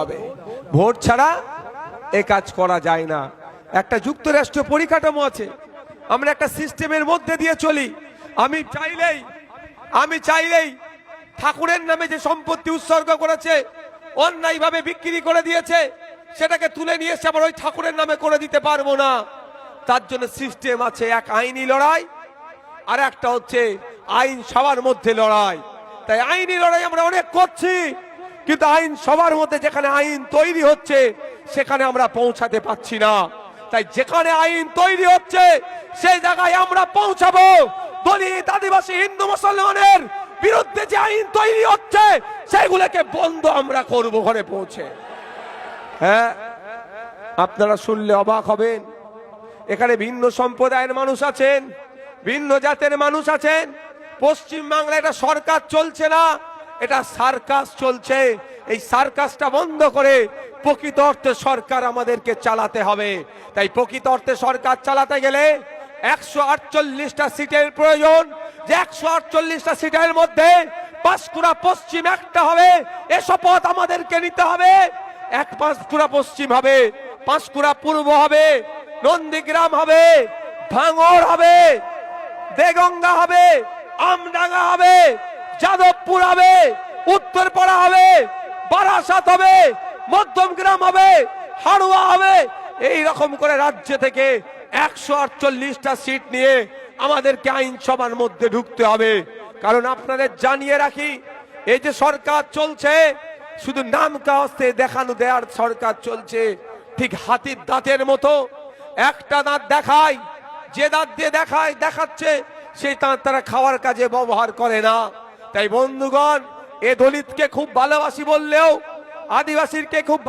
হবে। ভোট ছাড়া এ কাজ করা যায় না। একটা যুক্তরাষ্ট্র পরিকাঠামো আছে, আমরা একটা সিস্টেমের মধ্যে দিয়ে চলি। আমি চাইলেই ঠাকুরের নামে যে সম্পত্তি উৎসর্গ করেছে, অন্যায়ভাবে বিক্রি করে দিয়েছে, সেটাকে তুলে নিয়ে এসে আবার ওই ঠাকুরের নামে করে দিতে পারবো না। তার জন্য সিস্টেম আছে, এক আইনি লড়াই আর একটা হচ্ছে আইন সবার মধ্যে লড়াই। তাই আইনি লড়াই আমরা অনেক করছি, কিন্তু আইন সবার মধ্যে যেখানে আইন তৈরি হচ্ছে সেখানে আমরা পৌঁছাতে পারছি না। তাই যেখানে আইন তৈরি হচ্ছে সেই জায়গায় আমরা পৌঁছাবো। দলিত, আদিবাসী, হিন্দু, মুসলমানের বিরুদ্ধে যে আইন তৈরি হচ্ছে সেগুলোকে বন্ধ আমরা করব ঘরে পৌঁছে। হ্যাঁ, আপনারা শুনলে অবাক হবেন, এখানে ভিন্ন সম্প্রদায়ের মানুষ আছেন, ভিন্ন জাতের মানুষ আছেন। পশ্চিম বাংলায় এটা সরকার চলছে না, এটা সার্কাস চলছে। এই সার্কাসটা বন্ধ করে প্রকৃত অর্থে সরকার আমাদেরকে চালাতে হবে। তাই প্রকৃত অর্থে সরকার চালাতে গেলে 148টা সিটের প্রয়োজন। যে 148টা সিটের মধ্যে পাঁশকুড়া পশ্চিম একটা হবে, এ শপথ আমাদেরকে নিতে হবে। এক পাঁশকুড়া পশ্চিম হবে, পাঁশকুড়া পূর্ব হবে, নন্দীগ্রাম হবে, ভাঙড় হবে, দেগঙ্গা হবে, আমডাঙ্গা হবে, যাদবপুর হবে, উত্তরপাড়া হবে, বারাসাত হবে, মধ্যমগ্রাম হবে, হাড়ুয়া হবে। এই রকম করে রাজ্য থেকে 148টা সিট নিয়ে আমাদেরকে আইনসভার মধ্যে ঢুকতে হবে। কারণ আপনাদের জানিয়ে রাখি, এই যে সরকার চলছে শুধু নাম কাস্তে দেখানো দেওয়ার সরকার চলছে। ঠিক হাতির দাঁতের মতো, একটা দাঁত দেখায়, যে দাঁত দিয়ে দেখাচ্ছে সেই দাঁত তারা খাওয়ার কাজে ব্যবহার করে না। তাই বন্ধুগণ, এ দলিতকে খুব ভালোবাসি বললেও আদিবাসীকে খুব